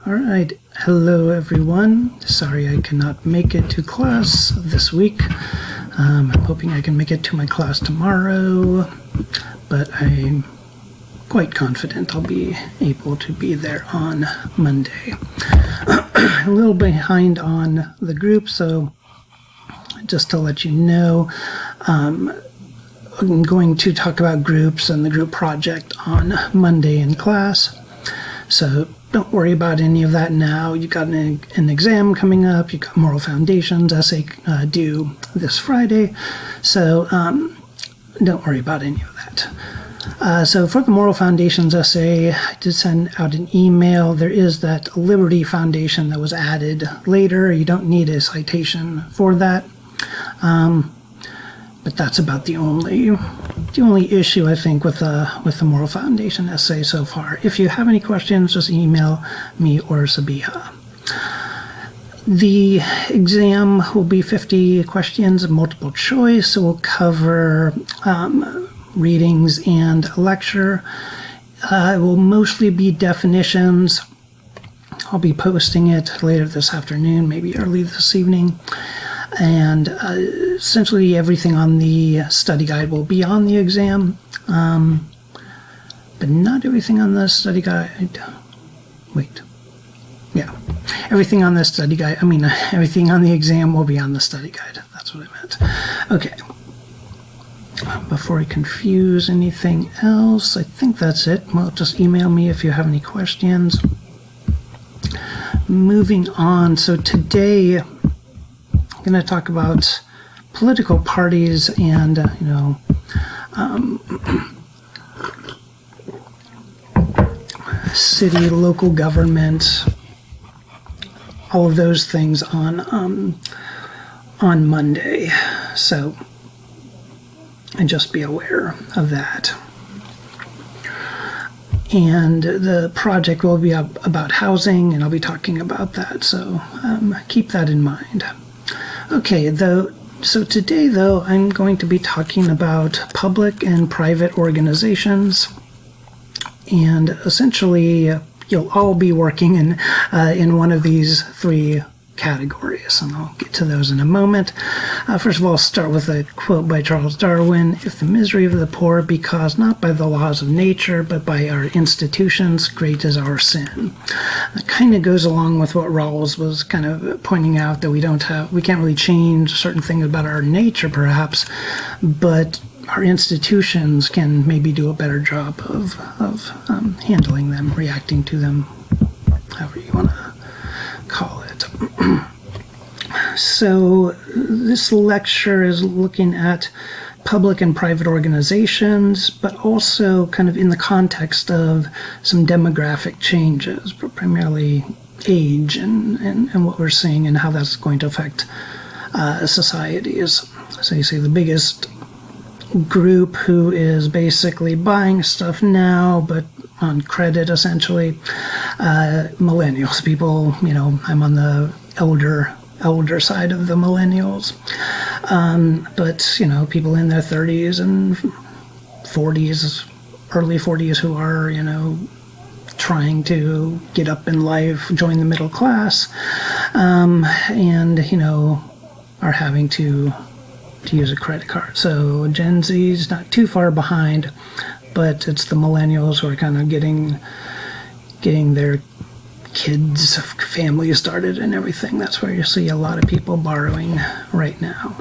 All right, hello everyone. Sorry I cannot make it to class this week. I'm hoping I can make it to my class tomorrow, but I'm quite confident I'll be able to be there on Monday. A little behind on the group, so just to let you know, I'm going to talk about groups and the group project on Monday in class. So don't worry about any of that now. You've got an exam coming up. You've got Moral Foundations essay due this Friday. So don't worry about any of that. So for the Moral Foundations essay, I did send out an email. There is that Liberty Foundation that was added later. You don't need a citation for that. But that's about the only issue, I think, with the Moral Foundation essay so far. If you have any questions, just email me or Sabiha. The exam will be 50 questions of multiple choice, so we'll cover readings and a lecture. It will mostly be definitions. I'll be posting it later this afternoon, maybe early this evening. And essentially everything on the study guide will be on the exam, but not everything on the study guide. Everything on the study guide, everything on the exam will be on the study guide. That's what I meant. Okay. Before I confuse anything else, I think that's it. Well, just email me if you have any questions. Moving on, so today I'm going to talk about political parties and, city, local government, all of those things on Monday. So, and just be aware of that. And the project will be about housing, and I'll be talking about that. So keep that in mind. Okay, so today, though, I'm going to be talking about public and private organizations, and essentially, you'll all be working in one of these three categories, and I'll get to those in a moment. First of all, I'll start with a quote by Charles Darwin: "If the misery of the poor be caused not by the laws of nature, but by our institutions, great is our sin." That kind of goes along with what Rawls was kind of pointing out, that we can't really change certain things about our nature, perhaps, but our institutions can maybe do a better job of handling them, reacting to them, however you want to call it. So this lecture is looking at public and private organizations, but also kind of in the context of some demographic changes, primarily age and what we're seeing and how that's going to affect societies. So you see the biggest group who is basically buying stuff now, but on credit, essentially, millennials. People, I'm on the elder side of the millennials, but people in their 30s and 40s, early 40s, who are trying to get up in life, join the middle class, and are having to use a credit card. So Gen Z's not too far behind, but it's the millennials who are kind of getting their kids, families started and everything. That's where you see a lot of people borrowing right now.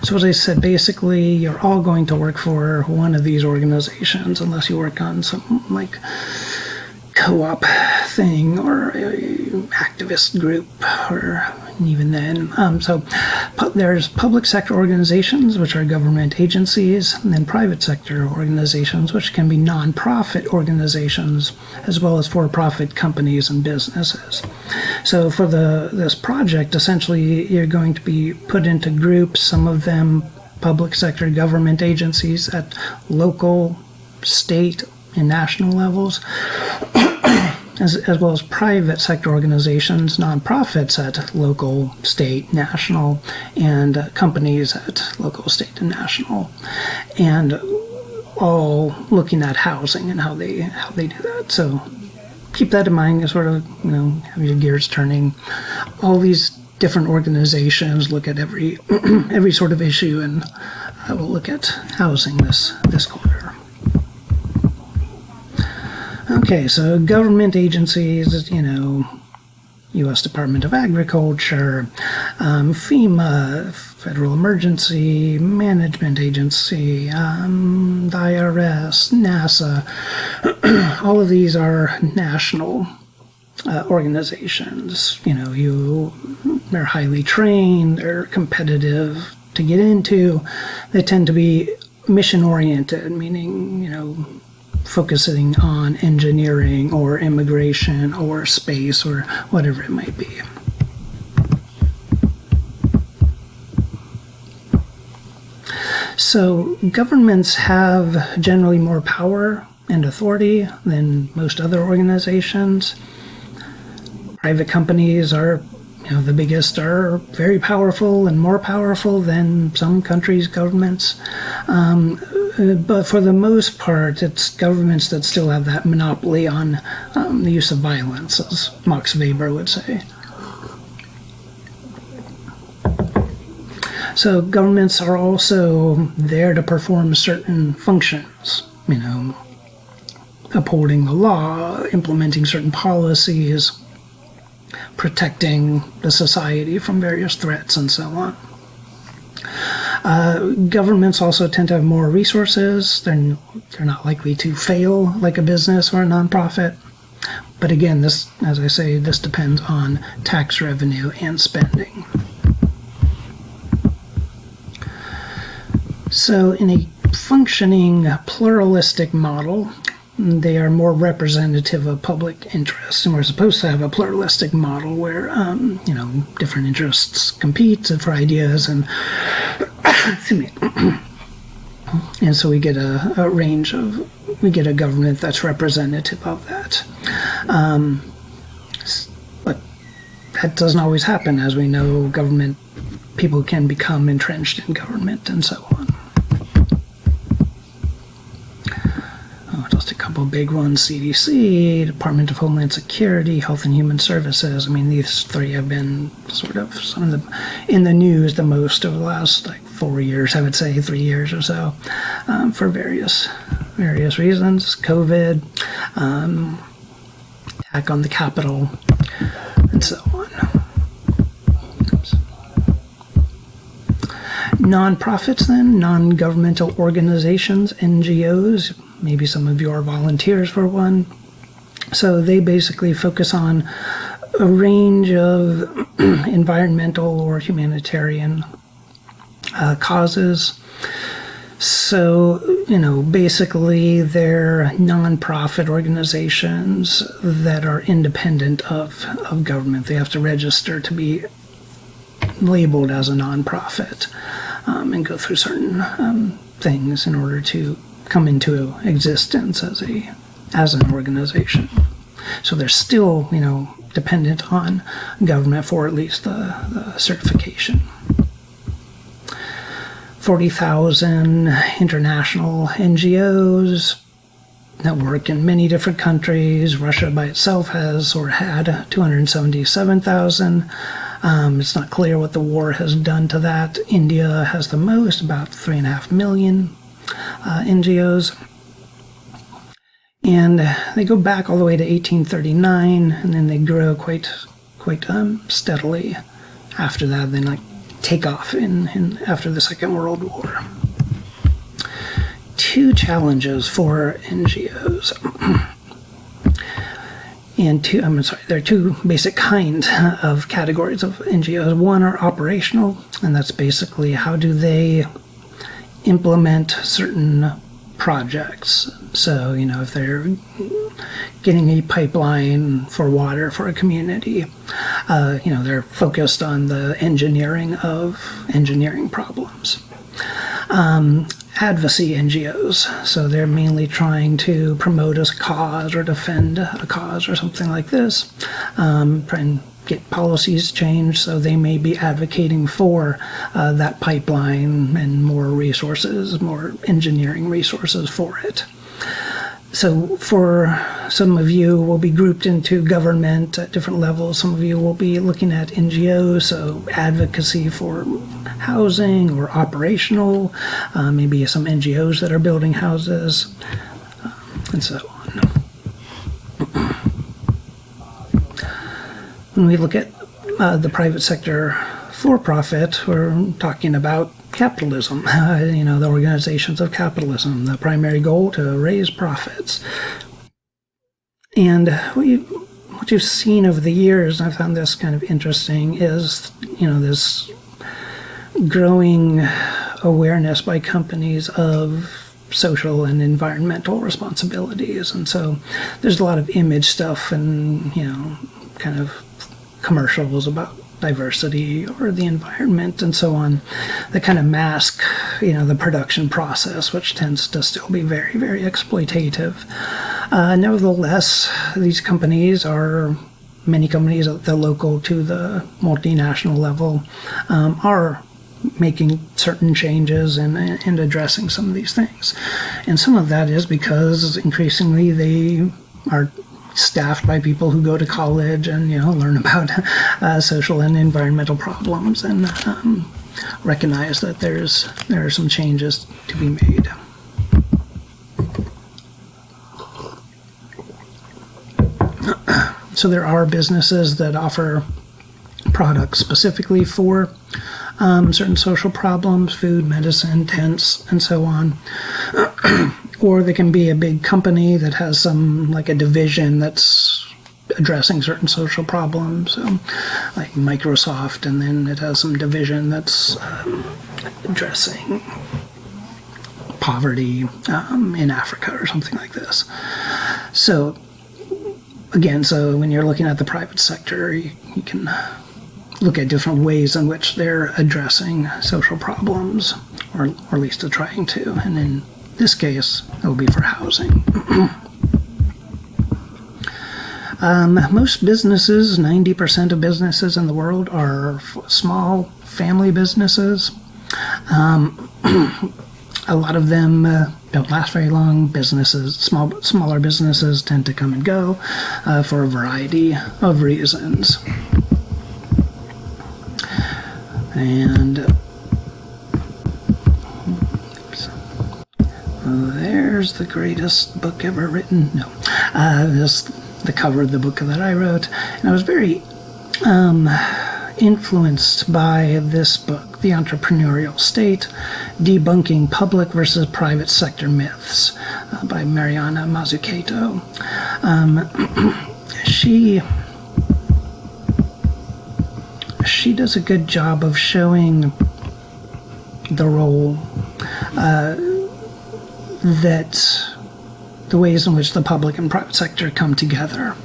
So as I said, basically you're all going to work for one of these organizations, unless you work on some like co-op thing or activist group, or even then. So there's public sector organizations, which are government agencies, and then private sector organizations, which can be non-profit organizations, as well as for-profit companies and businesses. So for this project, essentially, you're going to be put into groups, some of them public sector government agencies at local, state, and national levels, as well as private sector organizations, nonprofits at local, state, national, and companies at local, state, and national, and all looking at housing and how they do that. So keep that in mind. You sort of, have your gears turning. All these different organizations look at every every sort of issue, and we'll look at housing this quarter. Okay, so government agencies, U.S. Department of Agriculture, FEMA, Federal Emergency Management Agency, the IRS, NASA. All of these are national organizations. They're highly trained, they're competitive to get into. They tend to be mission-oriented, meaning, focusing on engineering or immigration or space or whatever it might be. So governments have generally more power and authority than most other organizations. Private companies are, the biggest, are very powerful and more powerful than some countries' governments. But for the most part, it's governments that still have that monopoly on the use of violence, as Max Weber would say. So governments are also there to perform certain functions, upholding the law, implementing certain policies, protecting the society from various threats, and so on. Governments also tend to have more resources. They're not likely to fail like a business or a nonprofit. But again, this, as I say, this depends on tax revenue and spending. So in a functioning pluralistic model, they are more representative of public interests, and we're supposed to have a pluralistic model where, different interests compete for ideas, and and so we get we get a government that's representative of that. But that doesn't always happen, as we know. People can become entrenched in government, and so on. Just a couple of big ones: CDC, Department of Homeland Security, Health and Human Services. These three have been sort of some of in the news the most over the last 4 years, I would say, 3 years or so, for various reasons. COVID, attack on the Capitol, and so on. Oops. Nonprofits, then, non-governmental organizations, NGOs. Maybe some of you are volunteers for one. So they basically focus on a range of environmental or humanitarian causes. So, basically they're nonprofit organizations that are independent of government. They have to register to be labeled as a nonprofit and go through certain things in order to come into existence as an organization. So they're still, dependent on government for at least the certification. 40,000 international NGOs that work in many different countries. Russia by itself has or had 277,000. It's not clear what the war has done to that. India has the most, about 3.5 million. NGOs, and they go back all the way to 1839, and then they grow quite steadily after that. Then take off in after the Second World War. Two challenges for NGOs, and there are two basic kinds of categories of NGOs. One are operational, and that's basically how do they implement certain projects. So, if they're getting a pipeline for water for a community, they're focused on the engineering problems. Advocacy NGOs, so they're mainly trying to promote a cause or defend a cause or something like this, try and get policies changed, so they may be advocating for that pipeline and more resources, more engineering resources for it. So for some of you will be grouped into government at different levels. Some of you will be looking at NGOs, so advocacy for housing or operational, maybe some NGOs that are building houses, and so on. When we look at the private sector for-profit, we're talking about capitalism, the organizations of capitalism, the primary goal to raise profits. And what you've seen over the years, and I found this kind of interesting, is, this growing awareness by companies of social and environmental responsibilities. And so there's a lot of image stuff and, kind of commercials about diversity or the environment and so on that kind of mask, the production process, which tends to still be very, very exploitative. Nevertheless, these companies many companies at the local to the multinational level are making certain changes and addressing some of these things. And some of that is because increasingly they are staffed by people who go to college and learn about social and environmental problems and recognize that there are some changes to be made. So there are businesses that offer products specifically for certain social problems, food, medicine, tents, and so on. Or they can be a big company that has like a division that's addressing certain social problems, like Microsoft, and then it has some division that's addressing poverty in Africa or something like this. So again, when you're looking at the private sector, you can look at different ways in which they're addressing social problems, or at least they're trying to. And in this case, it will be for housing. Most businesses, 90% of businesses in the world, are small family businesses. A lot of them don't last very long. Smaller businesses tend to come and go for a variety of reasons. And there's the greatest book ever written. No, this the cover of the book that I wrote, and I was very influenced by this book, The Entrepreneurial State: Debunking Public versus Private Sector Myths, by Mariana Mazzucato. She does a good job of showing the role that the ways in which the public and private sector come together.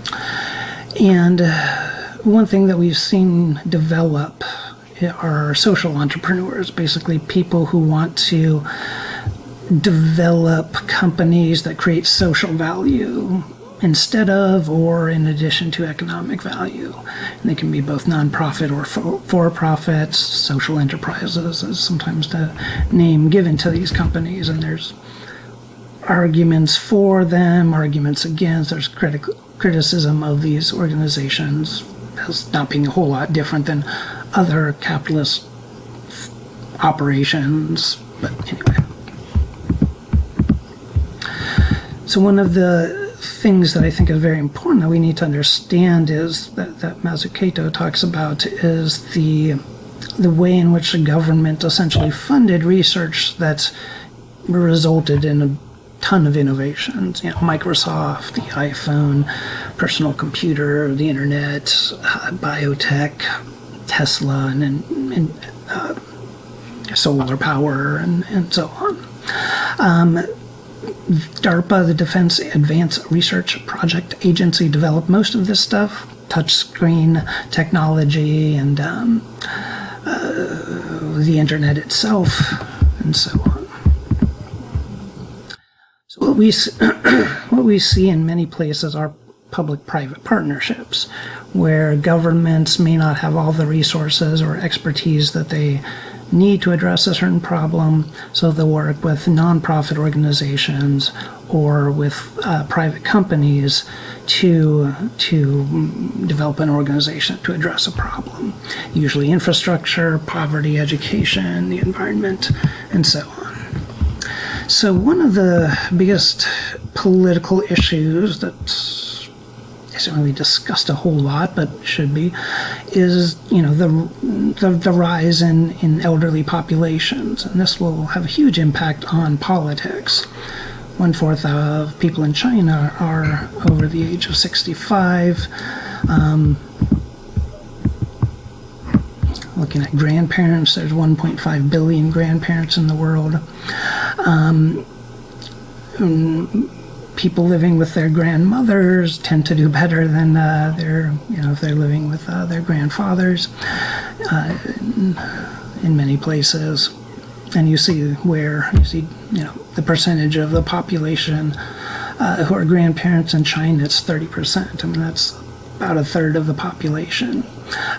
And one thing that we've seen develop are social entrepreneurs, basically people who want to develop companies that create social value instead of or in addition to economic value. And they can be both nonprofit or for-profit. Social enterprises is sometimes the name given to these companies, and there's arguments for them, arguments against. There's criticism of these organizations as not being a whole lot different than other capitalist operations, but anyway. So one of the things that I think is very important that we need to understand is that Mazzucato talks about is the way in which the government essentially funded research that resulted in a ton of innovations. Microsoft, the iPhone, personal computer, the internet, biotech, Tesla, and solar power, and so on. DARPA, the Defense Advanced Research Project Agency, developed most of this stuff, touchscreen technology, and the internet itself, and so on. So what we see in many places are public-private partnerships, where governments may not have all the resources or expertise that they need to address a certain problem, so they'll work with nonprofit organizations or with private companies to develop an organization to address a problem. Usually infrastructure, poverty, education, the environment, and so on. So one of the biggest political issues that isn't really discussed a whole lot, but should be, is the rise in elderly populations, and this will have a huge impact on politics. 1/4 of people in China are over the age of 65. Looking at grandparents, there's 1.5 billion grandparents in the world. People living with their grandmothers tend to do better than if they're living with their grandfathers in many places. And you see the percentage of the population who are grandparents in China, it's 30%. I mean, that's about a third of the population.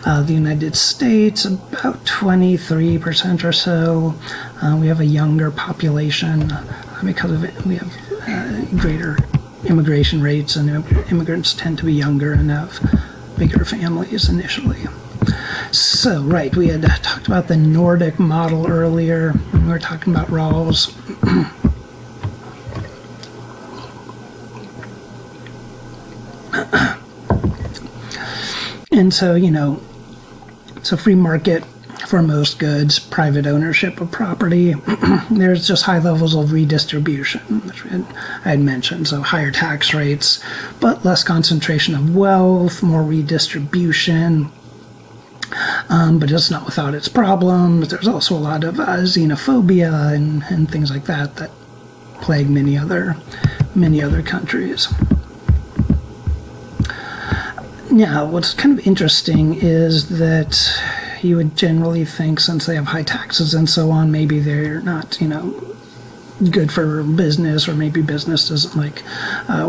The United States, about 23% or so. We have a younger population because of it. We have greater immigration rates, and immigrants tend to be younger and have bigger families initially. So, right, we had talked about the Nordic model earlier when we were talking about Rawls. And so, so free market for most goods, private ownership of property. There's just high levels of redistribution, which I had mentioned. So higher tax rates, but less concentration of wealth, more redistribution. But it's not without its problems. There's also a lot of xenophobia and things like that plague many other countries. Now, what's kind of interesting is that you would generally think, since they have high taxes and so on, maybe they're not, good for business, or maybe business doesn't like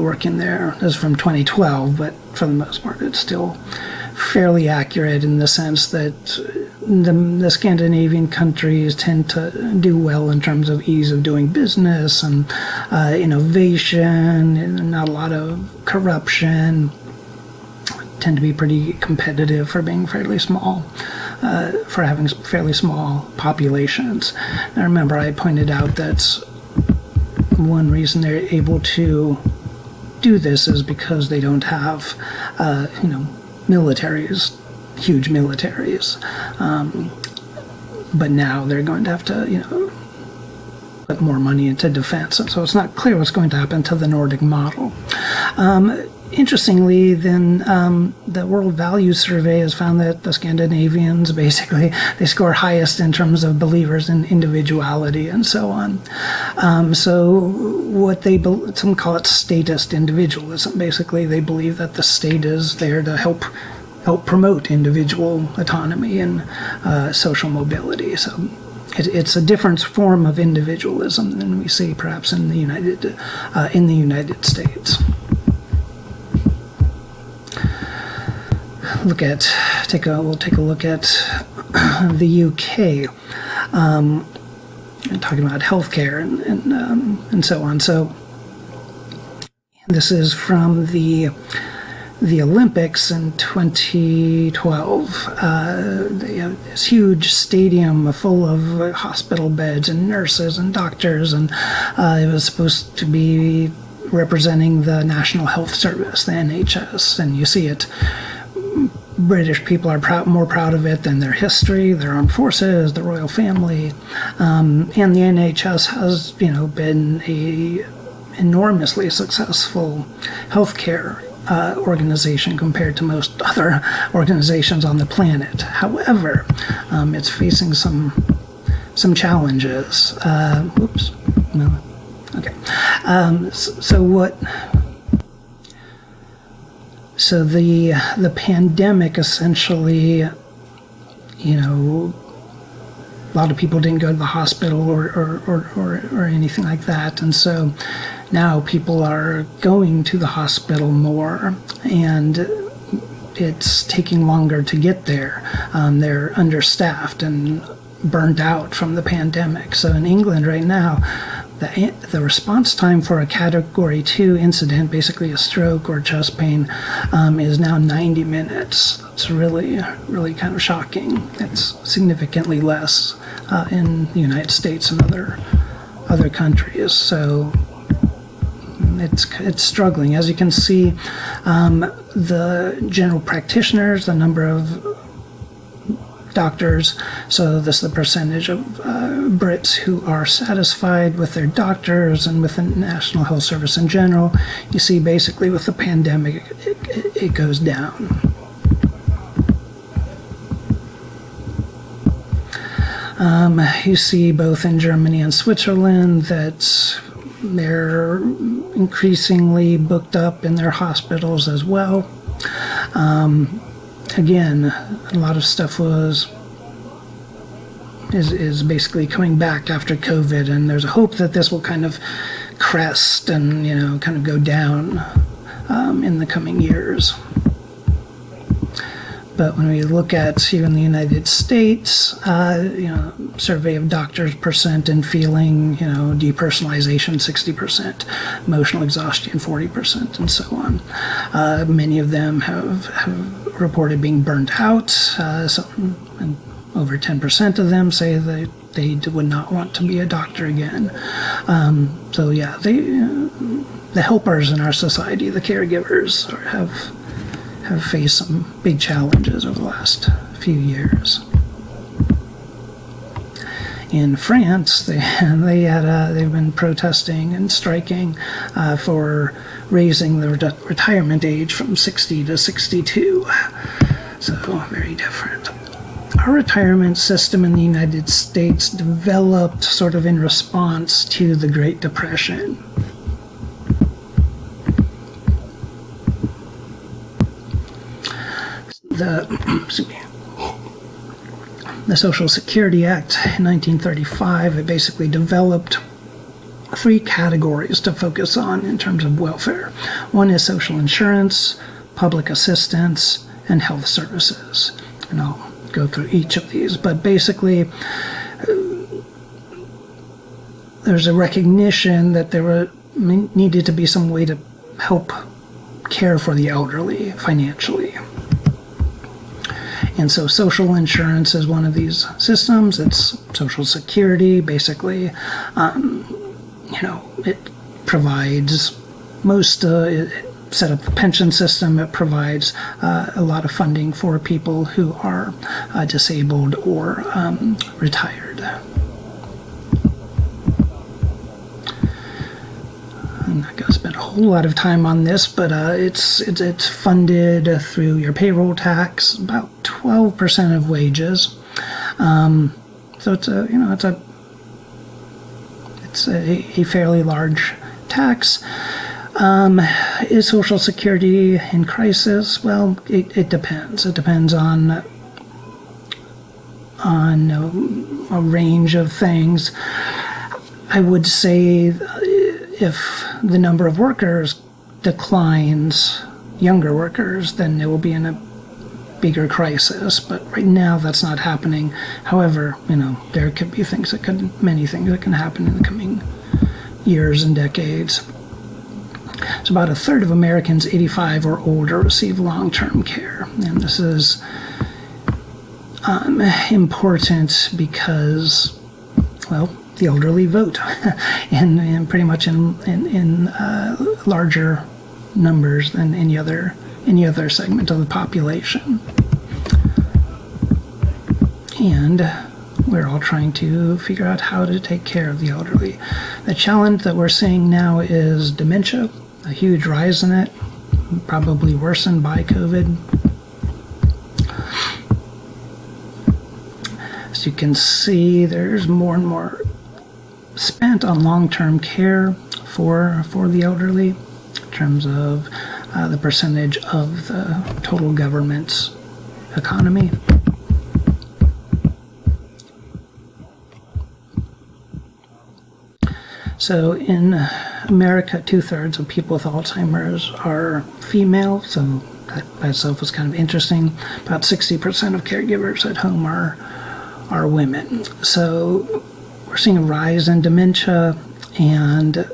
working there. This is from 2012, but for the most part, it's still fairly accurate in the sense that the Scandinavian countries tend to do well in terms of ease of doing business and innovation, and not a lot of corruption. Tend to be pretty competitive for being fairly small, for having fairly small populations. Now remember, I pointed out that one reason they're able to do this is because they don't have, militaries, huge militaries. But now they're going to have to, put more money into defense. And so it's not clear what's going to happen to the Nordic model. Interestingly, then the World Values Survey has found that the Scandinavians, basically, they score highest in terms of believers in individuality and so on. So what some call it statist individualism. Basically, they believe that the state is there to help promote individual autonomy and social mobility. So it's a different form of individualism than we see perhaps in the United States. We'll take a look at the UK, talking about healthcare and so on. So this is from the Olympics in 2012. They have this huge stadium full of hospital beds and nurses and doctors, and it was supposed to be representing the National Health Service, the NHS, and you see it. British people are more proud of it than their history, their armed forces, the royal family, and the NHS has, been a enormously successful healthcare organization compared to most other organizations on the planet. However, it's facing some challenges. Oops, no, okay. So the pandemic essentially, a lot of people didn't go to the hospital or anything like that, and so now people are going to the hospital more, and it's taking longer to get there. They're understaffed and burned out from the pandemic. So in England right now, the response time for a Category 2 incident, basically a stroke or chest pain, is now 90 minutes. It's really, really kind of shocking. It's significantly less in the United States and other countries. So it's struggling. As you can see, the general practitioners, the number of doctors, so this is the percentage of Brits who are satisfied with their doctors and with the National Health Service in general. You see basically with the pandemic it goes down. You see both in Germany and Switzerland that they're increasingly booked up in their hospitals as well. Again, a lot of stuff is basically coming back after COVID, and there's a hope that this will kind of crest and kind of go down in the coming years. But when we look at here in the United States, survey of doctors percent and feeling, depersonalization 60%, emotional exhaustion 40%, and so on. Many of them have reported being burnt out. And over 10% of them say that they would not want to be a doctor again. So yeah, the helpers in our society, the caregivers, have faced some big challenges over the last few years. In France, they've been protesting and striking for raising the retirement age from 60 to 62. So very different. Our retirement system in the United States developed sort of in response to the Great Depression. The Social Security Act in 1935, it basically developed 3 categories to focus on in terms of welfare. One is social insurance, public assistance, and health services. And I'll go through each of these, but basically there's a recognition that there needed to be some way to help care for the elderly financially. And so social insurance is one of these systems. It's Social Security, basically. It provides it set up the pension system. It provides a lot of funding for people who are disabled or retired. I'm not going to spend a whole lot of time on this, but it's funded through your payroll tax, about 12% of wages. So it's a fairly large tax. Is Social Security in crisis? Well, it depends. It depends on a range of things. I would say if the number of workers declines, younger workers, then it will be in a bigger crisis. But right now, that's not happening. However, there could be many things that can happen in the coming years and decades. So about a third of Americans 85 or older receive long-term care. And this is important because, well, the elderly vote and pretty much in larger numbers than any other segment of the population. And we're all trying to figure out how to take care of the elderly. The challenge that we're seeing now is dementia, a huge rise in it, probably worsened by COVID. As you can see, there's more and more spent on long-term care for the elderly in terms of the percentage of the total government's economy. So in America, 2/3 of people with Alzheimer's are female, so that by itself is kind of interesting. About 60% of caregivers at home are women. So we're seeing a rise in dementia, and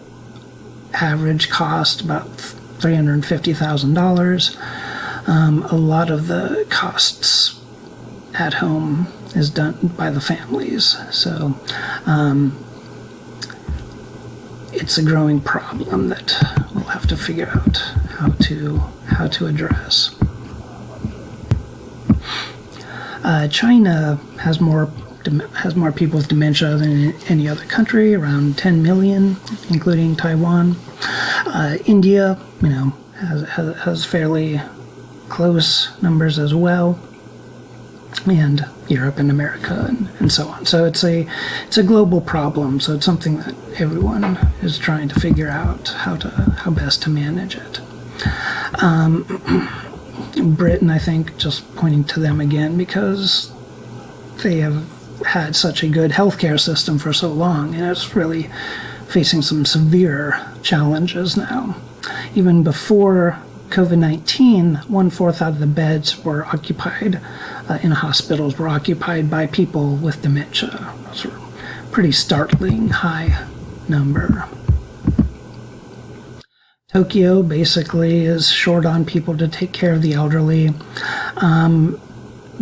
average cost about $350,000. A lot of the costs at home is done by the families. So it's a growing problem that we'll have to figure out how to address. China has more people with dementia than any other country, around 10 million, including Taiwan. India, has fairly close numbers as well, and Europe and America and so on. So it's a global problem. So it's something that everyone is trying to figure out how best to manage it. Britain, I think, just pointing to them again, because they have had such a good healthcare system for so long, and it's really facing some severe challenges now. Even before COVID-19, 1/4 of the beds were occupied in hospitals were occupied by people with dementia. That's a pretty startling high number. Tokyo basically is short on people to take care of the elderly.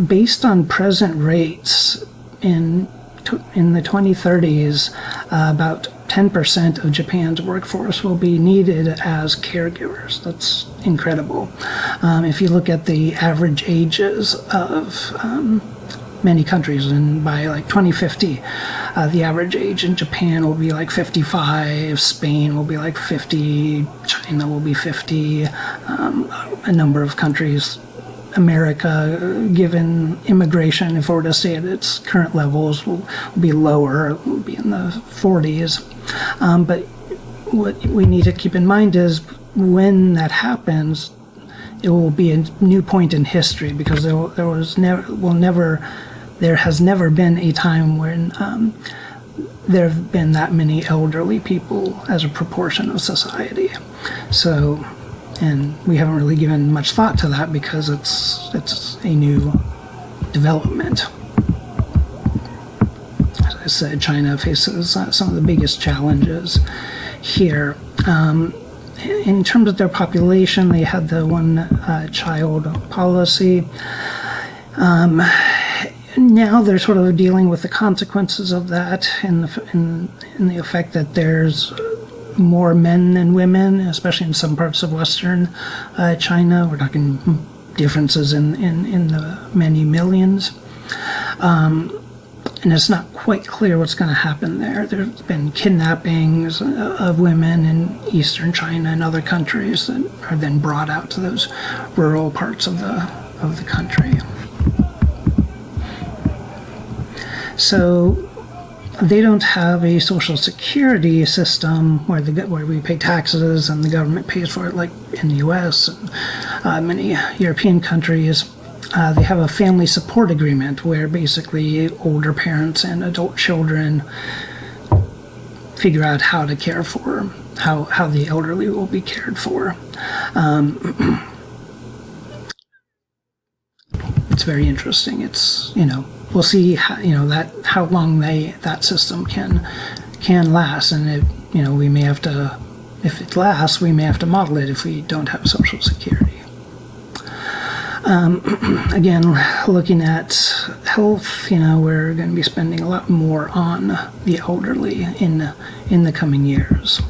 Based on present rates, in the 2030s, about 10% of Japan's workforce will be needed as caregivers. That's incredible. If you look at the average ages of many countries, and by like 2050, the average age in Japan will be like 55, Spain will be like 50, China will be 50, a number of countries. America, given immigration, if it were to stay at its current levels, will be lower, it will be in the 40s. But what we need to keep in mind is when that happens, it will be a new point in history, because there has never been a time when there have been that many elderly people as a proportion of society. So, and we haven't really given much thought to that because it's a new development. As I said, China faces some of the biggest challenges here. In terms of their population, they had the one-child policy. Now they're sort of dealing with the consequences of that in the effect that there's more men than women, especially in some parts of Western China. We're talking differences in the many millions. And it's not quite clear what's going to happen there. There's been kidnappings of women in eastern China and other countries that are then brought out to those rural parts of the country. So they don't have a social security system where we pay taxes and the government pays for it, like in the U.S. and many European countries. They have a family support agreement where basically older parents and adult children figure out how to care for, how the elderly will be cared for. It's very interesting. It's, we'll see how long that system can last, and we may have to, if it lasts, we may have to model it if we don't have Social Security. Again, looking at health, we're going to be spending a lot more on the elderly in the coming years.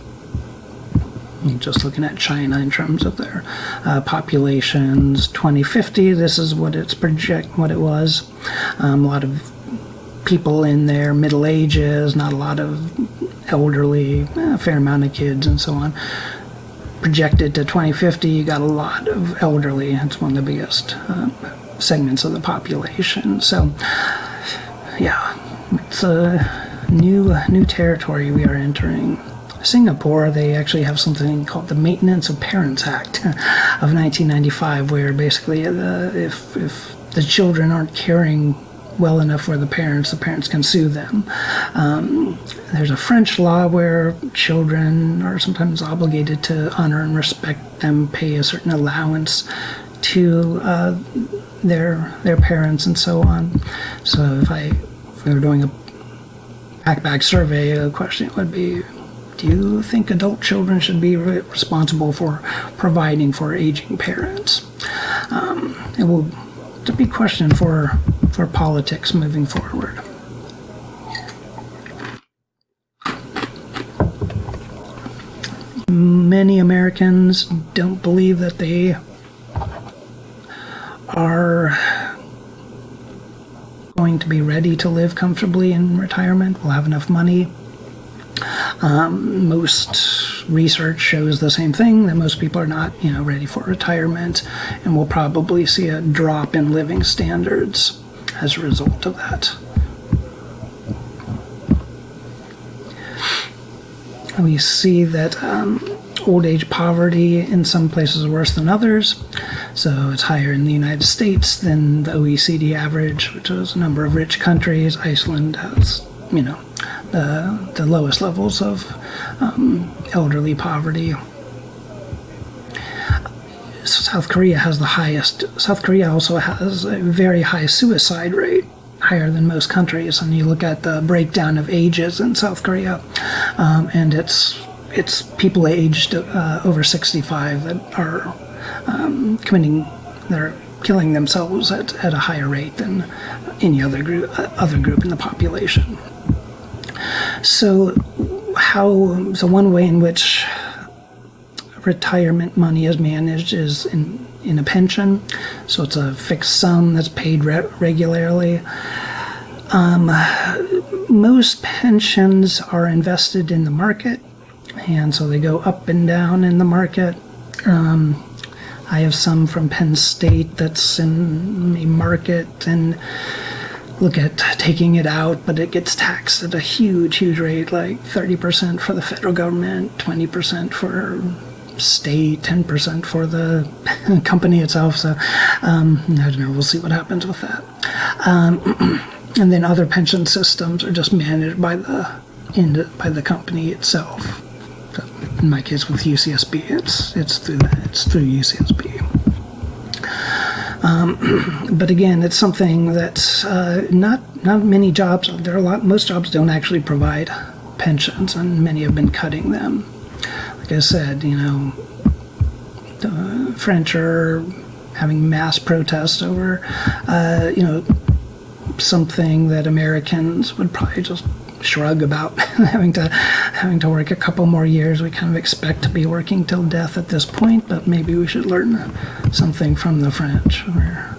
Just looking at China in terms of their populations, 2050, this is what it was. A lot of people in their middle ages, not a lot of elderly, a fair amount of kids and so on. Projected to 2050, you got a lot of elderly. It's one of the biggest segments of the population. So, yeah, it's a new territory we are entering. Singapore, they actually have something called the Maintenance of Parents Act of 1995, where basically if the children aren't caring well enough for the parents can sue them. There's a French law where children are sometimes obligated to honor and respect them, pay a certain allowance to their parents and so on. So if we were doing a back survey, a question would be, Do you think adult children should be responsible for providing for aging parents? It will be a big question for politics moving forward. Many Americans don't believe that they are going to be ready to live comfortably in retirement, will have enough money. Most research shows the same thing, that most people are not, ready for retirement, and we'll probably see a drop in living standards as a result of that. We see that old age poverty in some places is worse than others. So it's higher in the United States than the OECD average, which is a number of rich countries. Iceland has, the lowest levels of elderly poverty. South Korea has the highest. South Korea also has a very high suicide rate, higher than most countries. And you look at the breakdown of ages in South Korea, and it's people aged over 65 that are they're killing themselves at a higher rate than any other group in the population. So one way in which retirement money is managed is in a pension. So it's a fixed sum that's paid regularly. Most pensions are invested in the market, and so they go up and down in the market. I have some from Penn State that's in a market, and look at taking it out, but it gets taxed at a huge rate, like 30% for the federal government, 20% for state, 10% for the company itself. So I don't know, we'll see what happens with that. And then other pension systems are just managed by the company itself. So in my case with UCSB, it's through UCSB. But again, it's something that's not many jobs. Most jobs don't actually provide pensions, and many have been cutting them. Like I said, the French are having mass protests over, something that Americans would probably just shrug about, having to work a couple more years. We kind of expect to be working till death at this point, but maybe we should learn something from the French, or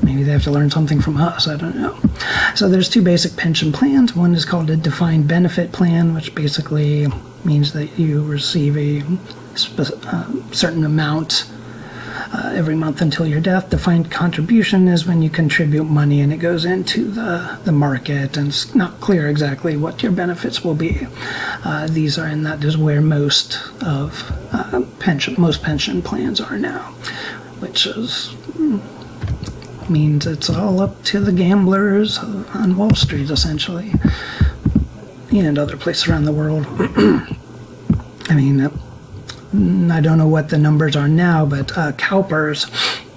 maybe they have to learn something from us, I don't know. So there's two basic pension plans. One is called a defined benefit plan, which basically means that you receive a certain amount every month until your death. Defined contribution is when you contribute money and it goes into the market, and it's not clear exactly what your benefits will be. And that is where most pension plans are now, which means it's all up to the gamblers on Wall Street, essentially, and other places around the world. I mean, I don't know what the numbers are now, but CalPERS,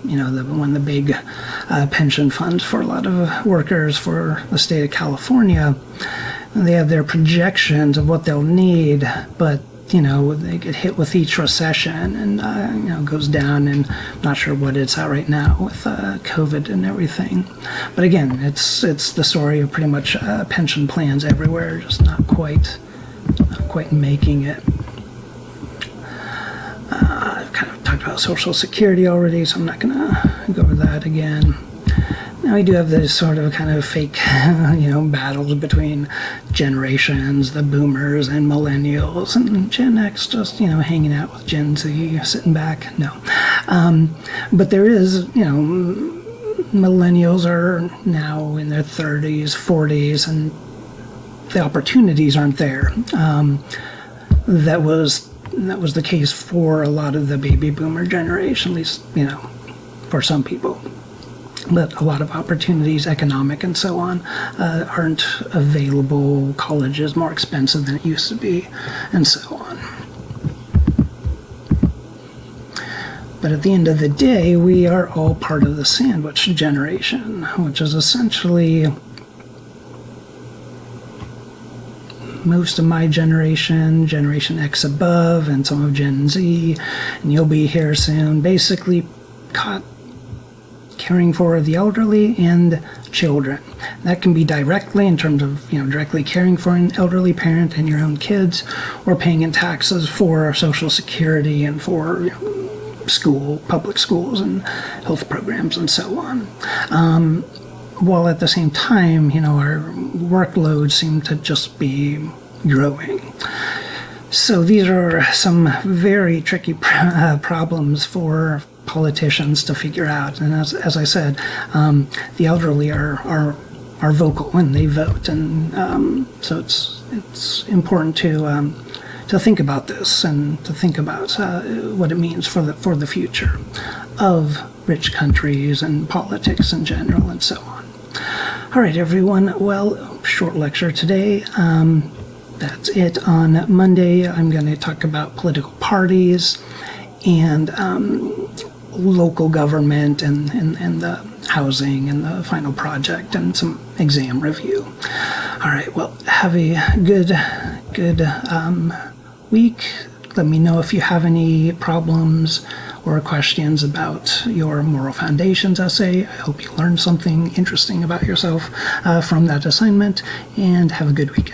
one of the big pension funds for a lot of workers for the state of California, they have their projections of what they'll need, but they get hit with each recession, and it goes down, and I'm not sure what it's at right now with COVID and everything. But again, it's the story of pretty much pension plans everywhere, just not quite making it. I've kind of talked about Social Security already, so I'm not going to go over that again. Now we do have this sort of kind of fake, battles between generations, the boomers and millennials, and Gen X just, hanging out with Gen Z, sitting back. No. But there is, millennials are now in their 30s, 40s, and the opportunities aren't there. That was the case for a lot of the baby boomer generation, at least, for some people. But a lot of opportunities, economic and so on, aren't available. College is more expensive than it used to be, and so on. But at the end of the day, we are all part of the sandwich generation, which is essentially most of my generation, Generation X above, and some of Gen Z, and you'll be here soon, basically caught caring for the elderly and children. That can be directly in terms of, directly caring for an elderly parent and your own kids, or paying in taxes for Social Security and for public schools and health programs and so on. While at the same time, our workloads seem to just be growing. So these are some very tricky problems for politicians to figure out. And as I said, the elderly are vocal when they vote, and so it's important to think about this and to think about what it means for the future of rich countries and politics in general and so on. All right, everyone. Well, short lecture today. That's it. On Monday, I'm going to talk about political parties and local government and the housing and the final project and some exam review. All right. Well, have a good week. Let me know if you have any problems or questions about your Moral Foundations essay. I hope you learned something interesting about yourself from that assignment, and have a good weekend.